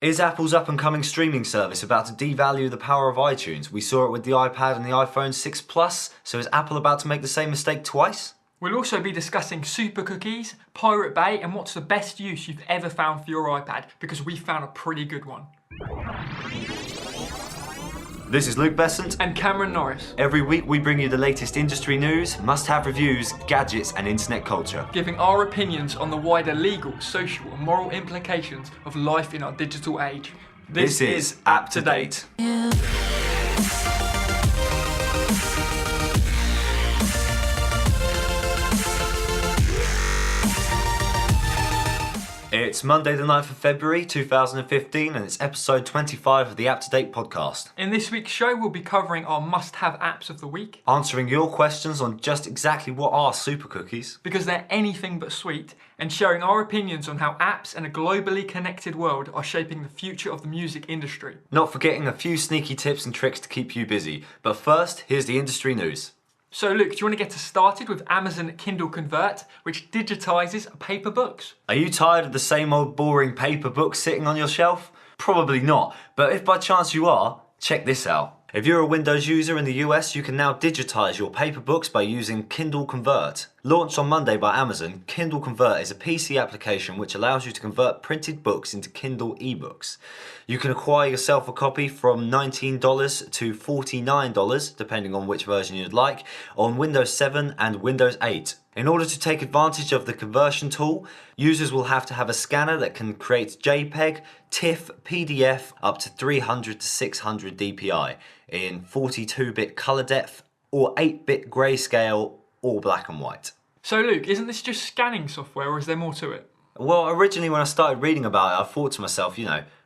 Is Apple's up-and-coming streaming service about to devalue the power of iTunes? We saw it with the iPad and the iPhone 6 Plus, so is Apple about to make the same mistake twice? We'll also be discussing super cookies, Pirate Bay, and what's the best use you've ever found for your iPad, because we found a pretty good one. This is Luke Besant and Cameron Norris. Every week we bring you the latest industry news, must-have reviews, gadgets and internet culture. Giving our opinions on the wider legal, social and moral implications of life in our digital age. This is App to Date. It's Monday the 9th of February 2015 and it's episode 25 of the App to Date podcast. In this week's show we'll be covering our must-have apps of the week, answering your questions on just exactly what are super cookies, because they're anything but sweet, and sharing our opinions on how apps and a globally connected world are shaping the future of the music industry. Not forgetting a few sneaky tips and tricks to keep you busy. But first, here's the industry news. So Luke, do you want to get us started with Amazon Kindle Convert, which digitizes paper books? Are you tired of the same old boring paper books sitting on your shelf? Probably not, but if by chance you are, check this out. If you're a Windows user in the US, you can now digitize your paper books by using Kindle Convert. Launched on Monday by Amazon, Kindle Convert is a PC application which allows you to convert printed books into Kindle ebooks. You can acquire yourself a copy from $19 to $49, depending on which version you'd like, on Windows 7 and Windows 8. In order to take advantage of the conversion tool, users will have to have a scanner that can create JPEG, TIFF, PDF up to 300 to 600 dpi in 42-bit color depth or 8-bit grayscale or black and white. So Luke, isn't this just scanning software or is there more to it? Well, originally when I started reading about it, I thought to myself,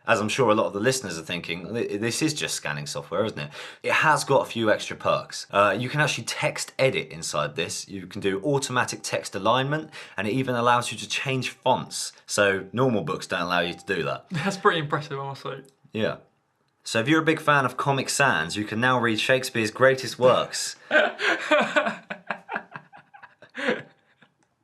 as I'm sure a lot of the listeners are thinking, this is just scanning software, isn't it? It has got a few extra perks. You can actually text edit inside this. You can do automatic text alignment, and it even allows you to change fonts. So normal books don't allow you to do that. That's pretty impressive, honestly. Yeah. So if you're a big fan of Comic Sans, you can now read Shakespeare's greatest works.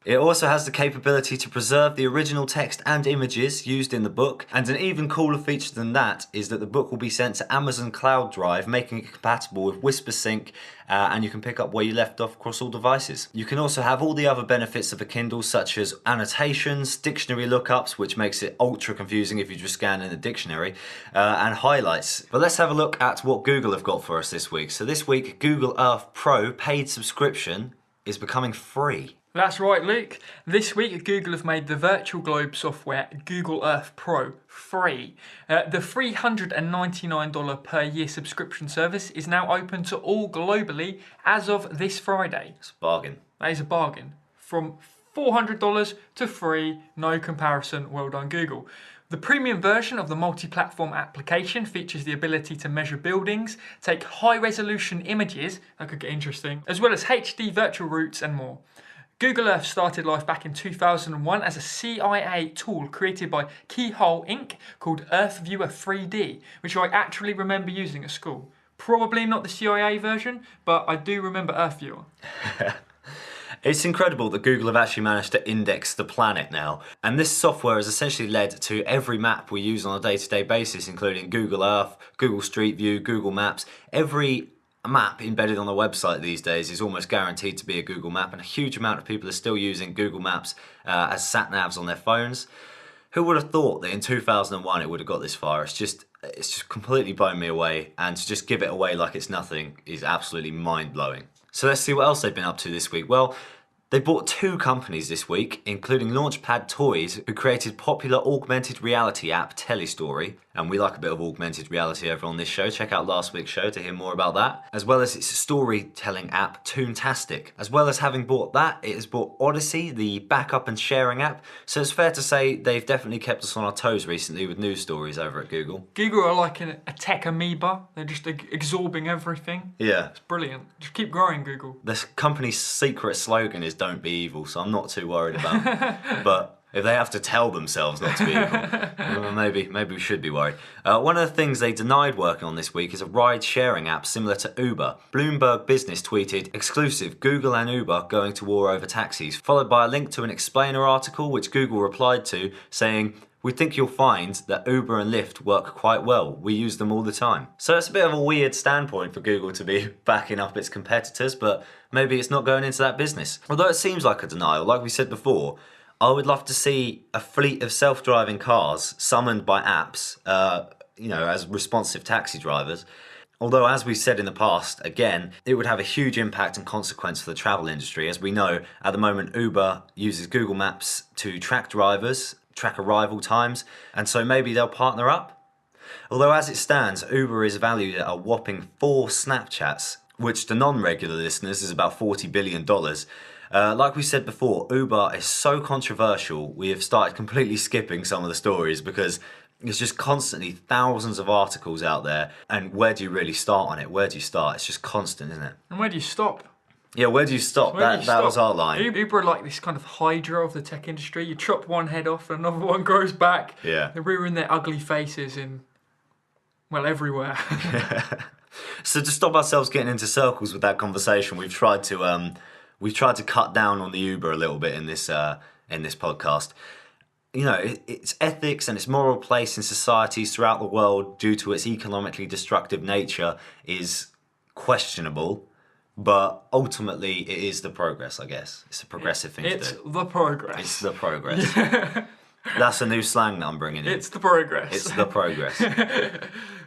It also has the capability to preserve the original text and images used in the book, and an even cooler feature than that is that the book will be sent to Amazon Cloud Drive, making it compatible with WhisperSync, and you can pick up where you left off across all devices. You can also have all the other benefits of a Kindle, such as annotations, dictionary lookups, which makes it ultra confusing if you just scan in the dictionary, and highlights. But let's have a look at what Google have got for us this week. So this week, Google Earth Pro paid subscription is becoming free. That's right, Luke. This week, Google have made the virtual globe software Google Earth Pro free. The $399 per year subscription service is now open to all globally as of this Friday. It's a bargain. That is a bargain. From $400 to free, no comparison. Well done, Google. The premium version of the multi-platform application features the ability to measure buildings, take high-resolution images, that could get interesting, as well as HD virtual routes and more. Google Earth started life back in 2001 as a CIA tool created by Keyhole Inc. called Earth Viewer 3D, which I actually remember using at school. Probably not the CIA version, but I do remember Earth Viewer. It's incredible that Google have actually managed to index the planet now. And this software has essentially led to every map we use on a day-to-day basis, including Google Earth, Google Street View, Google Maps. Every map embedded on the website these days is almost guaranteed to be a Google map, and a huge amount of people are still using Google Maps as sat-navs on their phones. Who would have thought that in 2001 it would have got this far? It's just completely blown me away, and to just give it away like it's nothing is absolutely mind-blowing. So let's see what else they've been up to this week. Well, they bought two companies this week, including Launchpad Toys, who created popular augmented reality app Telestory, and we like a bit of augmented reality over on this show. Check out last week's show to hear more about that. As well as its storytelling app Toontastic. As well as having bought that, it has bought Odyssey, the backup and sharing app. So it's fair to say they've definitely kept us on our toes recently with news stories over at Google. Google are like a tech amoeba. They're just absorbing everything. Yeah. It's brilliant. Just keep growing, Google. This company's secret slogan is "Don't be evil," so I'm not too worried about it. But if they have to tell themselves not to be evil, well, maybe we should be worried. One of the things they denied working on this week is a ride-sharing app similar to Uber. Bloomberg Business tweeted, "Exclusive, Google and Uber going to war over taxis," followed by a link to an explainer article which Google replied to saying, we think you'll find that Uber and Lyft work quite well. We use them all the time. So it's a bit of a weird standpoint for Google to be backing up its competitors, but maybe it's not going into that business. Although it seems like a denial, like we said before, I would love to see a fleet of self-driving cars summoned by apps, as responsive taxi drivers. Although, as we said in the past, again, it would have a huge impact and consequence for the travel industry. As we know, at the moment, Uber uses Google Maps to track drivers, track arrival times, and so maybe they'll partner up. Although, as it stands, Uber is valued at a whopping 4 Snapchats, which to non-regular listeners is about $40 billion. Like we said before, Uber is so controversial, we have started completely skipping some of the stories because there's just constantly thousands of articles out there, and where do you really start on it? Where do you start? It's just constant, isn't it? And where do you stop? Yeah, where do you stop? That was our line. Uber are like this kind of hydra of the tech industry. You chop one head off, another one grows back. Yeah. They ruin their ugly faces everywhere. So to stop ourselves getting into circles with that conversation, we've tried to cut down on the Uber a little bit in this podcast. Its ethics and its moral place in societies throughout the world due to its economically destructive nature is questionable, but ultimately it is the progress, I guess. It's a progressive thing to do. It's the progress. It's the progress. That's a new slang that I'm bringing in. It's the progress. It's the progress.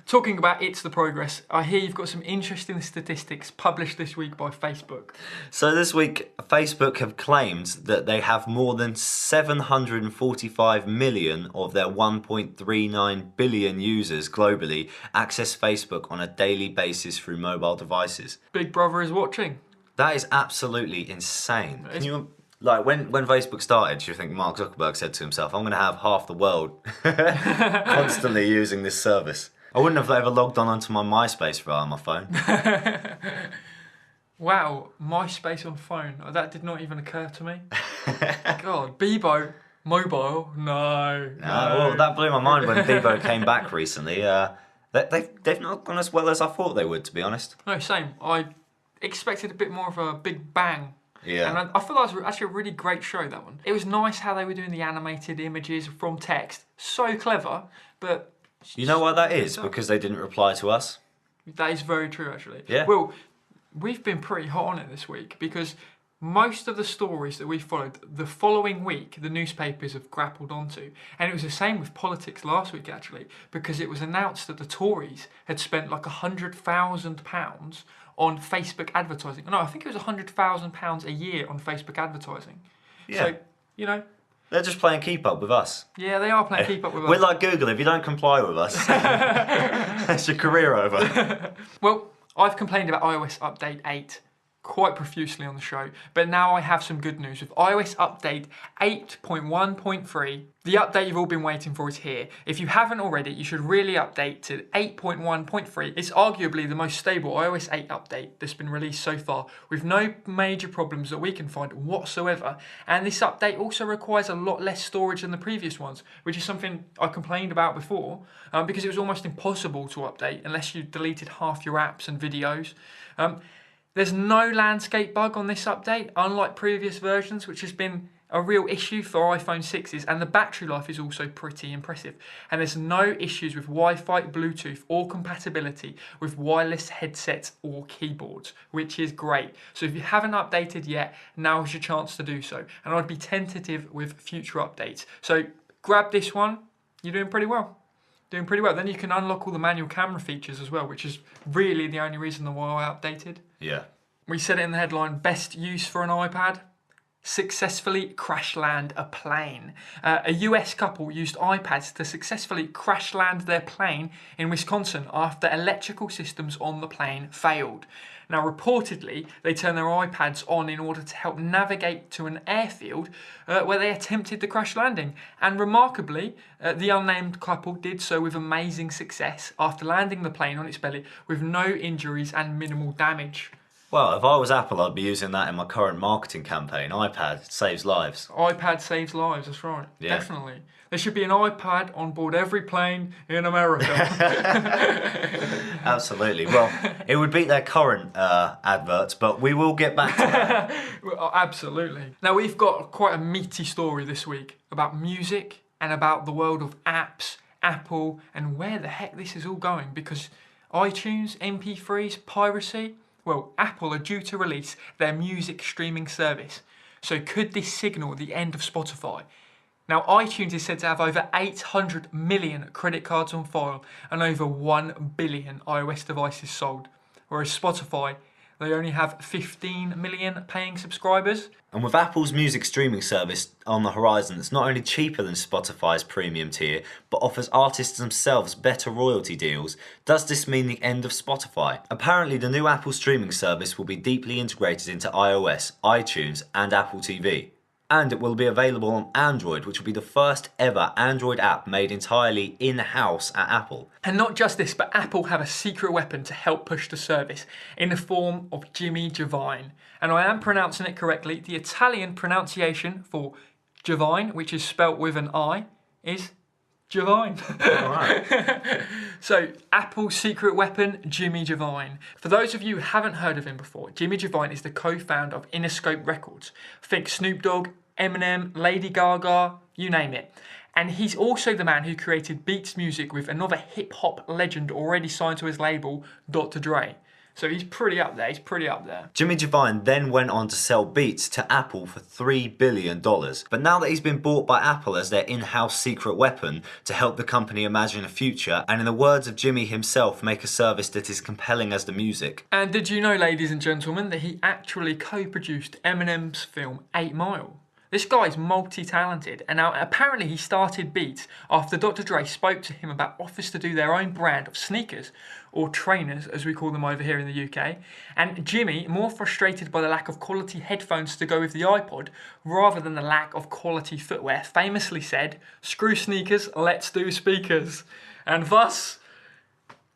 Talking about it's the progress, I hear you've got some interesting statistics published this week by Facebook. So this week, Facebook have claimed that they have more than 745 million of their 1.39 billion users globally access Facebook on a daily basis through mobile devices. Big Brother is watching. That is absolutely insane. Can you, when Facebook started, do you think Mark Zuckerberg said to himself, I'm going to have half the world constantly using this service? I wouldn't have ever logged onto my MySpace via my phone. Wow, MySpace on phone. That did not even occur to me. God, Bebo, mobile, no. Well, that blew my mind when Bebo came back recently. They've not gone as well as I thought they would, to be honest. No, same. I expected a bit more of a big bang. Yeah. And I thought that was actually a really great show, that one. It was nice how they were doing the animated images from text. So clever, but... You know why that is? Because they didn't reply to us. That is very true, actually. Yeah. Well, we've been pretty hot on it this week because most of the stories that we followed the following week, the newspapers have grappled onto. And it was the same with politics last week, actually, because it was announced that the Tories had spent like £100,000 on Facebook advertising. No, I think it was £100,000 a year on Facebook advertising. Yeah. So, They're just playing keep up with us. Yeah, they are playing keep up with us. We're like Google. If you don't comply with us, that's your career over. Well, I've complained about iOS Update 8 quite profusely on the show, but now I have some good news. With iOS Update 8.1.3, the update you've all been waiting for is here. If you haven't already, you should really update to 8.1.3. It's arguably the most stable iOS 8 update that's been released so far, with no major problems that we can find whatsoever. And this update also requires a lot less storage than the previous ones, which is something I complained about before, because it was almost impossible to update unless you deleted half your apps and videos. There's no landscape bug on this update, unlike previous versions, which has been a real issue for iPhone 6s, and the battery life is also pretty impressive. And there's no issues with Wi-Fi, Bluetooth, or compatibility with wireless headsets or keyboards, which is great. So if you haven't updated yet, now's your chance to do so. And I'd be tentative with future updates. So grab this one, you're doing pretty well. Doing pretty well. Then you can unlock all the manual camera features as well, which is really the only reason why I updated. Yeah. We said it in the headline, best use for an iPad. Successfully crash land a plane. A US couple used iPads to successfully crash land their plane in Wisconsin after electrical systems on the plane failed. Now, reportedly, they turned their iPads on in order to help navigate to an airfield where they attempted the crash landing. And remarkably, the unnamed couple did so with amazing success after landing the plane on its belly with no injuries and minimal damage. Well, if I was Apple, I'd be using that in my current marketing campaign. iPad saves lives. iPad saves lives, that's right. Yeah. Definitely. There should be an iPad on board every plane in America. Absolutely. Well, it would beat their current adverts, but we will get back to that. Absolutely. Now, we've got quite a meaty story this week about music and about the world of apps, Apple, and where the heck this is all going, because iTunes, MP3s, piracy, well, Apple are due to release their music streaming service. So could this signal the end of Spotify? Now, iTunes is said to have over 800 million credit cards on file and over 1 billion iOS devices sold, whereas Spotify, they only have 15 million paying subscribers. And with Apple's music streaming service on the horizon, it's not only cheaper than Spotify's premium tier, but offers artists themselves better royalty deals. Does this mean the end of Spotify? Apparently, the new Apple streaming service will be deeply integrated into iOS, iTunes, and Apple TV. And it will be available on Android, which will be the first ever Android app made entirely in-house at Apple. And not just this, but Apple have a secret weapon to help push the service in the form of Jimmy Giovine. And I am pronouncing it correctly. The Italian pronunciation for Giovine, which is spelt with an I, is Giovine. Alright. So, Apple's secret weapon, Jimmy Giovine. For those of you who haven't heard of him before, Jimmy Giovine is the co-founder of Interscope Records. Think Snoop Dogg, Eminem, Lady Gaga, you name it. And he's also the man who created Beats music with another hip-hop legend already signed to his label, Dr. Dre. So he's pretty up there, Jimmy Giovine then went on to sell Beats to Apple for $3 billion. But now that he's been bought by Apple as their in-house secret weapon to help the company imagine a future, and in the words of Jimmy himself, make a service that is compelling as the music. And did you know, ladies and gentlemen, that he actually co-produced Eminem's film 8 Mile? This guy's multi-talented, and now apparently he started Beats after Dr. Dre spoke to him about offers to do their own brand of sneakers, or trainers as we call them over here in the UK, and Jimmy, more frustrated by the lack of quality headphones to go with the iPod, rather than the lack of quality footwear, famously said, "Screw sneakers, let's do speakers." And thus,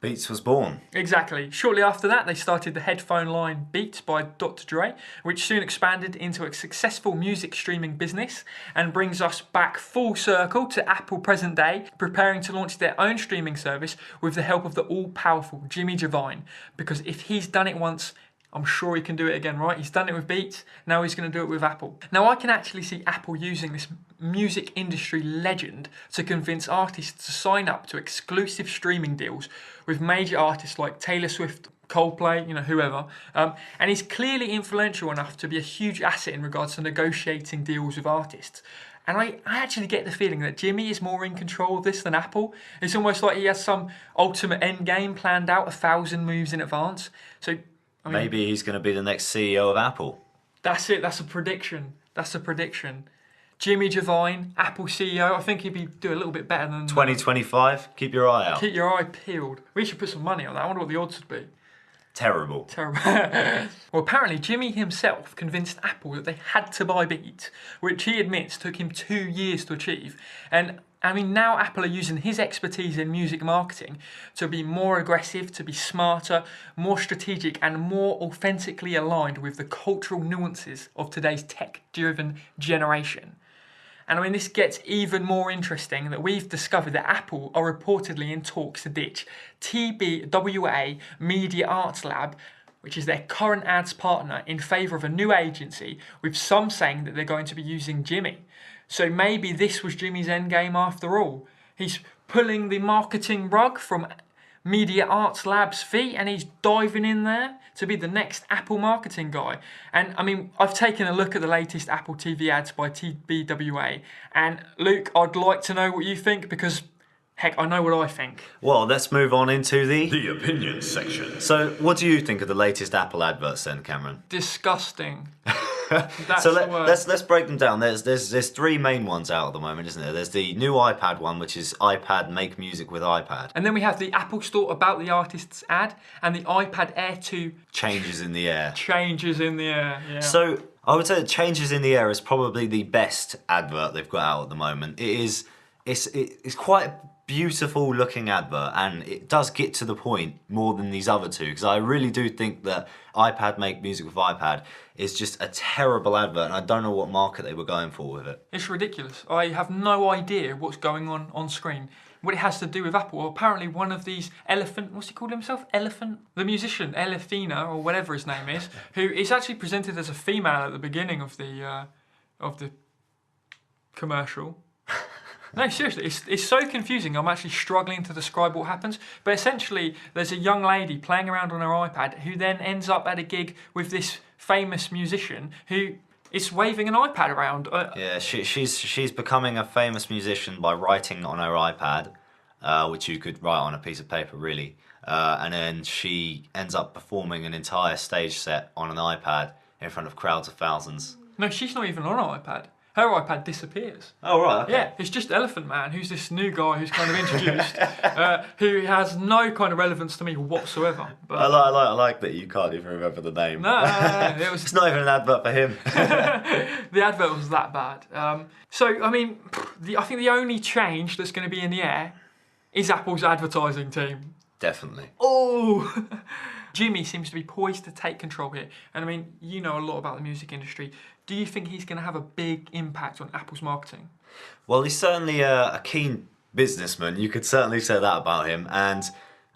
Beats was born. exactly. Shortly after that, they started the headphone line Beats by Dr. Dre, which soon expanded into a successful music streaming business and brings us back full circle to Apple present day, preparing to launch their own streaming service with the help of the all-powerful Jimmy Giovine. Because if he's done it once, I'm sure he can do it again, right? He's done it with Beats, now he's going to do it with Apple. Now I can actually see Apple using this music industry legend to convince artists to sign up to exclusive streaming deals with major artists like Taylor Swift, Coldplay, whoever. And he's clearly influential enough to be a huge asset in regards to negotiating deals with artists. And I actually get the feeling that Jimmy is more in control of this than Apple. It's almost like he has some ultimate end game planned out 1,000 moves in advance. So Maybe he's going to be the next CEO of Apple. That's it. That's a prediction. Jimmy Giovine, Apple CEO. I think he'd do a little bit better than 2025, keep your eye out. Keep your eye peeled. We should put some money on that. I wonder what the odds would be. Terrible. Well, apparently Jimmy himself convinced Apple that they had to buy Beats, which he admits took him 2 years to achieve. And now Apple are using his expertise in music marketing to be more aggressive, to be smarter, more strategic, and more authentically aligned with the cultural nuances of today's tech-driven generation. And this gets even more interesting that we've discovered that Apple are reportedly in talks to ditch TBWA Media Arts Lab, which is their current ads partner, in favour of a new agency, with some saying that they're going to be using Jimmy. So maybe this was Jimmy's endgame after all. He's pulling the marketing rug from Media Arts Lab's feet and he's diving in there to be the next Apple marketing guy. And I've taken a look at the latest Apple TV ads by TBWA. And Luke, I'd like to know what you think because, heck, I know what I think. Well, let's move on into The opinion section. So, what do you think of the latest Apple adverts then, Cameron? Disgusting. That's So the word. let's break them down. There's 3 main ones out at the moment, isn't there? There's the new iPad one, which is iPad Make Music with iPad. And then we have the Apple Store About the Artists ad and the iPad Air 2 Changes in the air. Changes in the air. Yeah. So I would say that Changes in the Air is probably the best advert they've got out at the moment. It's quite a beautiful looking advert and it does get to the point more than these other two because I really do think that iPad Make Music with iPad is just a terrible advert and I don't know what market they were going for with it. It's ridiculous. I have no idea what's going on screen. What it has to do with Apple. Well, apparently one of these what's he called himself? Elephant? The musician, Elefina, or whatever his name is, who is actually presented as a female at the beginning of the commercial. No, seriously, it's so confusing. I'm actually struggling to describe what happens. But essentially, there's a young lady playing around on her iPad who then ends up at a gig with this famous musician who is waving an iPad around. Yeah, she's becoming a famous musician by writing on her iPad, which you could write on a piece of paper, really. And then she ends up performing an entire stage set on an iPad in front of crowds of thousands. No, she's not even on an iPad. Her iPad disappears. Oh, right, okay. Yeah, it's just Elephant Man, who's this new guy who's kind of introduced, who has no kind of relevance to me whatsoever. But I like that you can't even remember the name. no, it was It's not even an advert for him. the advert was that bad. So I mean, I think the only change that's going to be in the air is Apple's advertising team. Definitely. Oh, Jimmy seems to be poised to take control here. And I mean, you know a lot about the music industry. Do you think he's going to have a big impact on Apple's marketing? Well, he's certainly a keen businessman. You could certainly say that about him. And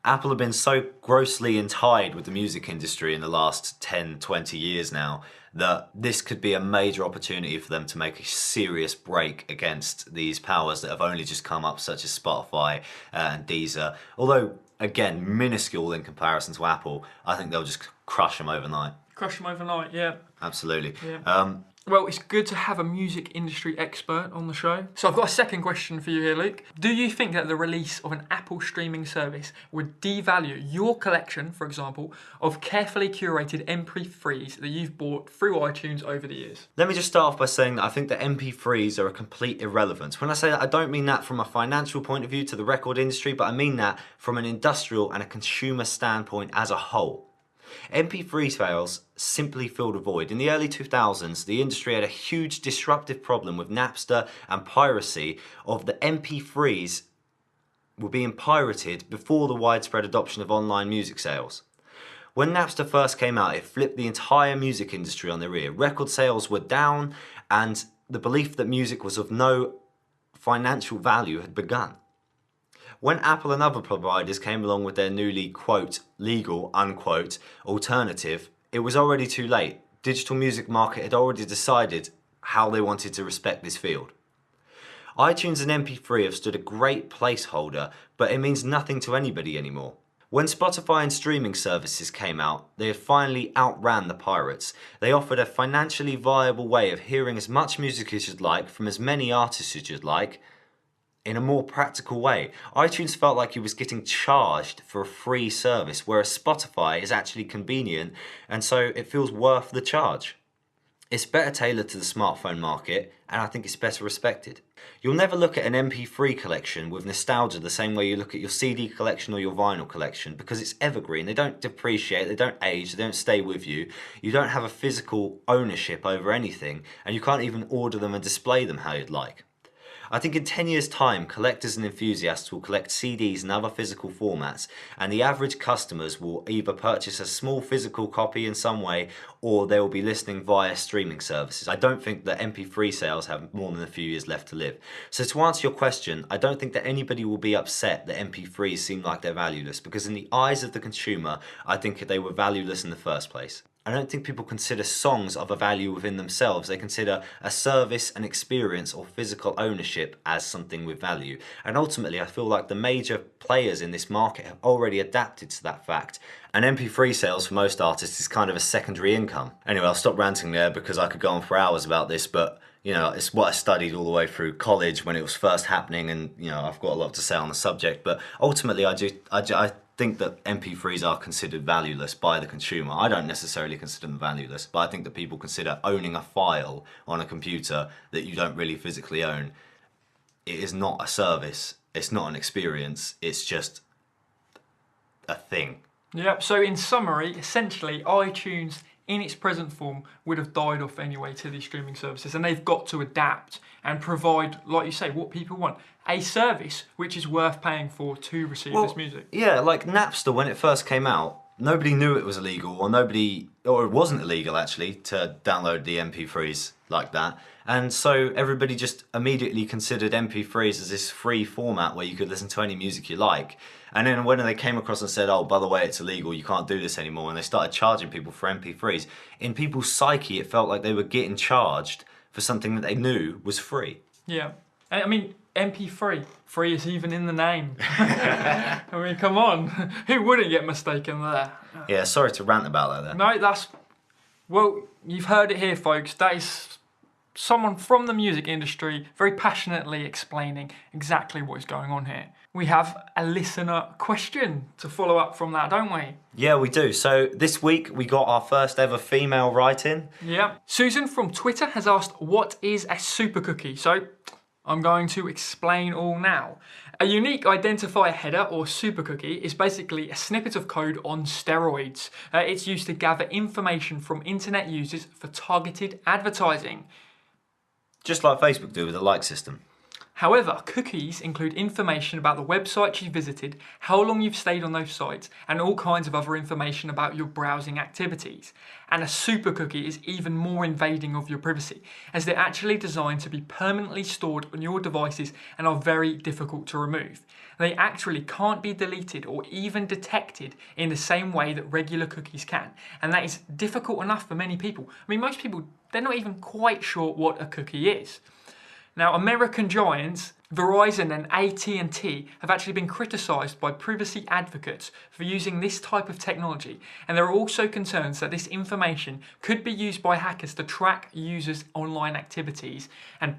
Apple have been so grossly entied with the music industry in the last 10, 20 years now that this could be a major opportunity for them to make a serious break against these powers that have only just come up, such as Spotify and Deezer. Although, again, minuscule in comparison to Apple, I think they'll just crush them overnight. Crush them overnight, yeah. Absolutely. Yeah. Well, it's good to have a music industry expert on the show. So I've got a second question for you here, Luke. Do you think that the release of an Apple streaming service would devalue your collection, for example, of carefully curated MP3s that you've bought through iTunes over the years? Let me just start off by saying that I think that MP3s are a complete irrelevance. When I say that, I don't mean that from a financial point of view to the record industry, but I mean that from an industrial and a consumer standpoint as a whole. MP3 sales simply filled a void. In the early 2000s, the industry had a huge disruptive problem with Napster and piracy of the MP3s were being pirated before the widespread adoption of online music sales. When Napster first came out, it flipped the entire music industry on their ear. Record sales were down and the belief that music was of no financial value had begun. When Apple and other providers came along with their newly, quote, legal, unquote, alternative, it was already too late. Digital music market had already decided how they wanted to respect this field. iTunes and MP3 have stood a great placeholder, but it means nothing to anybody anymore. When Spotify and streaming services came out, they had finally outran the pirates. They offered a financially viable way of hearing as much music as you'd like from as many artists as you'd like, in a more practical way. iTunes felt like it was getting charged for a free service, whereas Spotify is actually convenient, and so it feels worth the charge. It's better tailored to the smartphone market, and I think it's better respected. You'll never look at an MP3 collection with nostalgia the same way you look at your CD collection or your vinyl collection, because it's evergreen. They don't depreciate, they don't age, they don't stay with you. You don't have a physical ownership over anything, and you can't even order them and display them how you'd like. I think in 10 years' time, collectors and enthusiasts will collect CDs and other physical formats, and the average customers will either purchase a small physical copy in some way, or they will be listening via streaming services. I don't think that MP3 sales have more than a few years left to live. So to answer your question, I don't think that anybody will be upset that MP3s seem like they're valueless, because in the eyes of the consumer, I think they were valueless in the first place. I don't think people consider songs of a value within themselves. They consider a service, an experience, or physical ownership as something with value. And ultimately, I feel like the major players in this market have already adapted to that fact. And MP3 sales for most artists is kind of a secondary income. Anyway, I'll stop ranting there because I could go on for hours about this, but you know, it's what I studied all the way through college when it was first happening, and you know, I've got a lot to say on the subject. But ultimately, I think that MP3s are considered valueless by the consumer. I don't necessarily consider them valueless, but I think that people consider owning a file on a computer that you don't really physically own. It is not a service, it's not an experience, it's just a thing. Yep, so in summary, essentially iTunes in its present form would have died off anyway to these streaming services, and they've got to adapt and provide, like you say, what people want. A service which is worth paying for to receive this music. Yeah, like Napster, when it first came out, nobody knew it was illegal, or it wasn't illegal actually, to download the MP3s like that. And so everybody just immediately considered MP3s as this free format where you could listen to any music you like. And then when they came across and said, oh, by the way, it's illegal, you can't do this anymore, and they started charging people for MP3s, in people's psyche it felt like they were getting charged for something that they knew was free. Yeah. I mean, MP3. Free is even in the name. I mean, come on. Who wouldn't get mistaken there? Yeah, sorry to rant about that there. No, well, you've heard it here, folks. That is someone from the music industry very passionately explaining exactly what is going on here. We have a listener question to follow up from that, don't we? Yeah, we do. So this week we got our first ever female write-in. Yeah. Susan from Twitter has asked, what is a super cookie? So I'm going to explain all now. A unique identifier header or super cookie is basically a snippet of code on steroids. It's used to gather information from internet users for targeted advertising. Just like Facebook do with the like system. However, cookies include information about the websites you visited, how long you've stayed on those sites, and all kinds of other information about your browsing activities. And a super cookie is even more invading of your privacy, as they're actually designed to be permanently stored on your devices and are very difficult to remove. They actually can't be deleted or even detected in the same way that regular cookies can, and that is difficult enough for many people. I mean, most people, they're not even quite sure what a cookie is. Now, American giants Verizon and AT&T have actually been criticised by privacy advocates for using this type of technology, and there are also concerns that this information could be used by hackers to track users' online activities and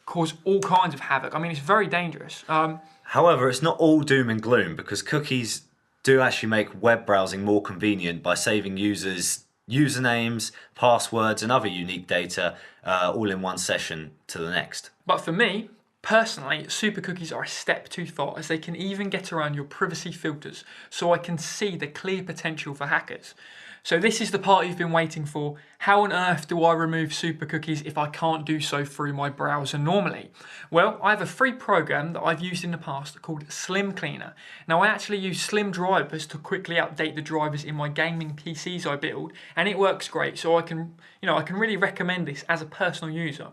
cause all kinds of havoc. I mean, it's very dangerous. However, it's not all doom and gloom, because cookies do actually make web browsing more convenient by saving users usernames, passwords, and other unique data all in one session to the next. But for me, personally, super cookies are a step too far, as they can even get around your privacy filters, so I can see the clear potential for hackers. So this is the part you've been waiting for. How on earth do I remove super cookies if I can't do so through my browser normally? Well, I have a free program that I've used in the past called Slim Cleaner. Now, I actually use Slim drivers to quickly update the drivers in my gaming PCs I build, and it works great. So I can really recommend this as a personal user.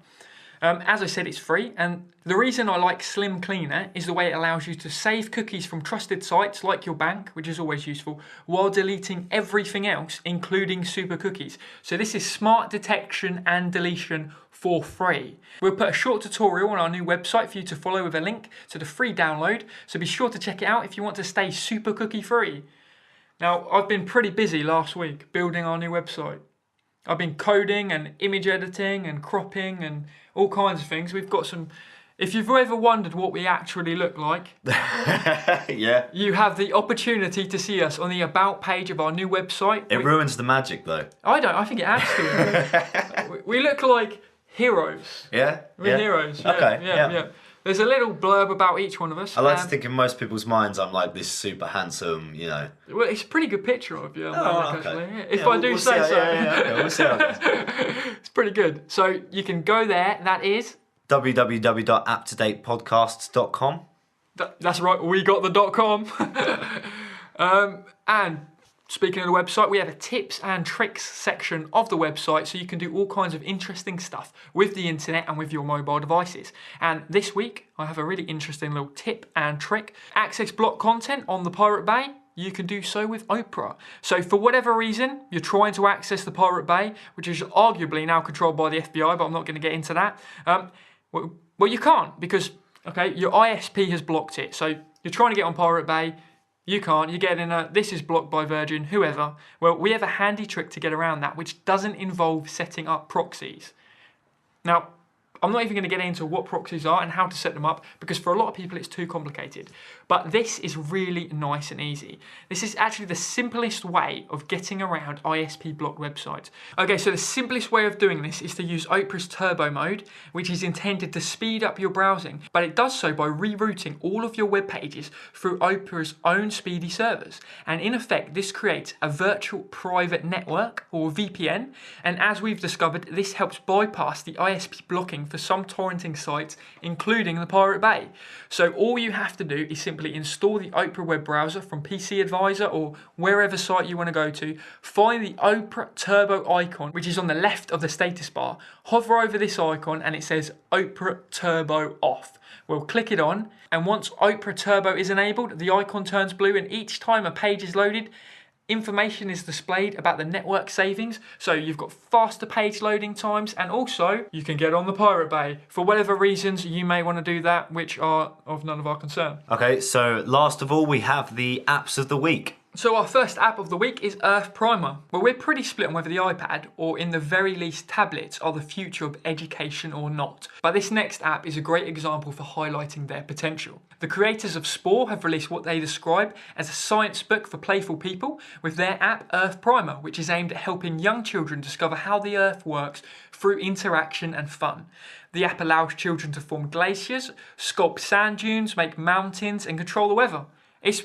As I said, it's free, and the reason I like Slim Cleaner is the way it allows you to save cookies from trusted sites like your bank, which is always useful, while deleting everything else, including super cookies. So this is smart detection and deletion for free. We'll put a short tutorial on our new website for you to follow with a link to the free download, so be sure to check it out if you want to stay super cookie free. Now, I've been pretty busy last week building our new website. I've been coding and image editing and cropping and all kinds of things. We've got some... If you've ever wondered what we actually look like, yeah, you have the opportunity to see us on the About page of our new website. It ruins the magic, though. I don't. I think it adds to it. We look like heroes. Yeah? We're heroes. Yeah, Okay, yeah. There's a little blurb about each one of us. I like to think in most people's minds I'm like this super handsome, you know. Well, it's a pretty good picture of you. Oh, okay. Actually. Yeah. If I do say so. Okay, we'll see how it goes. It's pretty good. So you can go there. That is www.aptodatepodcasts.com. That's right. We got the .com. And speaking of the website, we have a tips and tricks section of the website, so you can do all kinds of interesting stuff with the internet and with your mobile devices. And this week, I have a really interesting little tip and trick. Access block content on the Pirate Bay. You can do so with Opera. So for whatever reason, you're trying to access the Pirate Bay, which is arguably now controlled by the FBI, but I'm not going to get into that. Well, you can't, because, okay, your ISP has blocked it. So you're trying to get on Pirate Bay, you can't, you're getting this is blocked by Virgin, whoever. Well, we have a handy trick to get around that, which doesn't involve setting up proxies. Now, I'm not even going to get into what proxies are and how to set them up, because for a lot of people it's too complicated. But this is really nice and easy. This is actually the simplest way of getting around ISP blocked websites. Okay, so the simplest way of doing this is to use Opera's turbo mode, which is intended to speed up your browsing, but it does so by rerouting all of your web pages through Opera's own speedy servers. And in effect, this creates a virtual private network, or VPN, and as we've discovered, this helps bypass the ISP blocking for some torrenting sites, including the Pirate Bay. So all you have to do is simply install the Opera web browser from PC Advisor or wherever site you want to go to, find the Opera Turbo icon, which is on the left of the status bar, hover over this icon and it says Opera Turbo off. We'll click it on, and once Opera Turbo is enabled, the icon turns blue, and each time a page is loaded, Information is displayed about the network savings, so you've got faster page loading times, and also you can get on the Pirate Bay for whatever reasons you may want to do that, which are of none of our concern. Okay, so last of all, we have the apps of the week. So our first app of the week is Earth Primer. Well, we're pretty split on whether the iPad, or in the very least tablets, are the future of education or not. But this next app is a great example for highlighting their potential. The creators of Spore have released what they describe as a science book for playful people with their app Earth Primer, which is aimed at helping young children discover how the Earth works through interaction and fun. The app allows children to form glaciers, sculpt sand dunes, make mountains, and control the weather. It's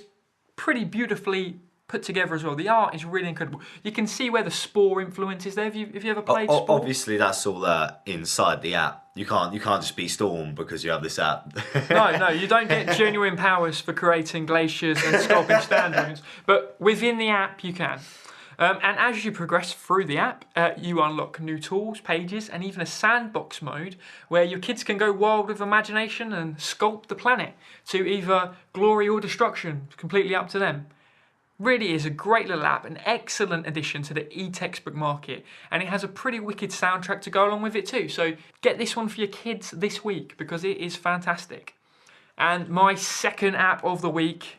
pretty beautifully put together as well. The art is really incredible. You can see where the Spore influence is there. Have you ever played Spore? Obviously, that's all inside the app. You can't just be Storm because you have this app. No, you don't get genuine powers for creating glaciers and sculpting stand dunes, but within the app you can. And as you progress through the app, you unlock new tools, pages, and even a sandbox mode where your kids can go wild with imagination and sculpt the planet to either glory or destruction, completely up to them. Really is a great little app, an excellent addition to the e-textbook market, and it has a pretty wicked soundtrack to go along with it too. So get this one for your kids this week because it is fantastic. And my second app of the week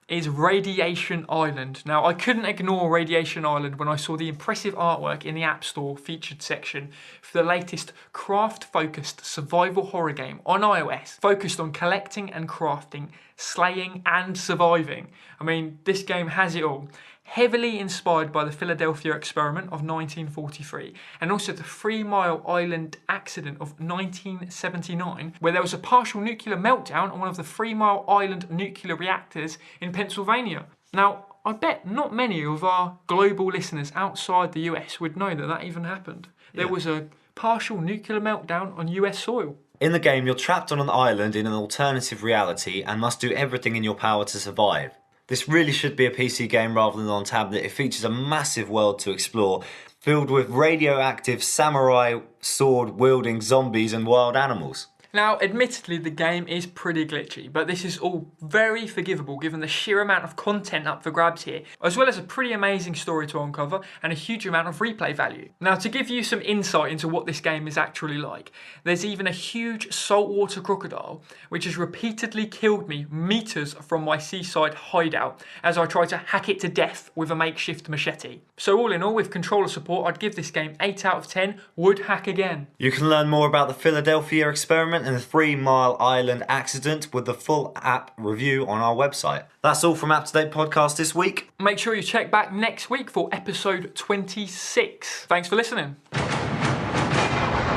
is Radiation Island. Now, I couldn't ignore Radiation Island when I saw the impressive artwork in the App Store featured section for the latest craft-focused survival horror game on iOS, focused on collecting and crafting, slaying and surviving. I mean, this game has it all. Heavily inspired by the Philadelphia experiment of 1943 and also the 3 Mile Island accident of 1979, where there was a partial nuclear meltdown on one of the 3 Mile Island nuclear reactors in Pennsylvania. Now, I bet not many of our global listeners outside the US would know that even happened. There was a partial nuclear meltdown on US soil. In the game, you're trapped on an island in an alternative reality and must do everything in your power to survive. This really should be a PC game rather than on tablet. It features a massive world to explore, filled with radioactive samurai sword-wielding zombies and wild animals. Now, admittedly, the game is pretty glitchy, but this is all very forgivable given the sheer amount of content up for grabs here, as well as a pretty amazing story to uncover and a huge amount of replay value. Now, to give you some insight into what this game is actually like, there's even a huge saltwater crocodile which has repeatedly killed me meters from my seaside hideout as I try to hack it to death with a makeshift machete. So all in all, with controller support, I'd give this game 8 out of 10, would hack again. You can learn more about the Philadelphia experiment and the 3 Mile Island accident with the full app review on our website. That's all from Up to Date Podcast this week. Make sure you check back next week for episode 26. Thanks for listening.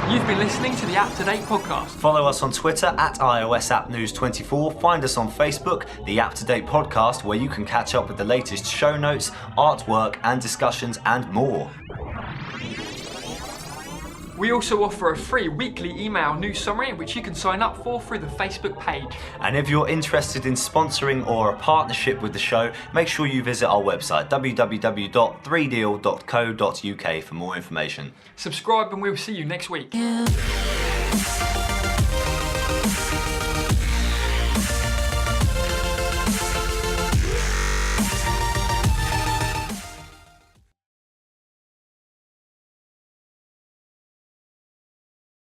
You've been listening to the Up to Date Podcast. Follow us on Twitter at iOSAppNews24. Find us on Facebook, the Up to Date Podcast, where you can catch up with the latest show notes, artwork and discussions and more. We also offer a free weekly email news summary which you can sign up for through the Facebook page. And if you're interested in sponsoring or a partnership with the show, make sure you visit our website www.3deal.co.uk for more information. Subscribe and we'll see you next week.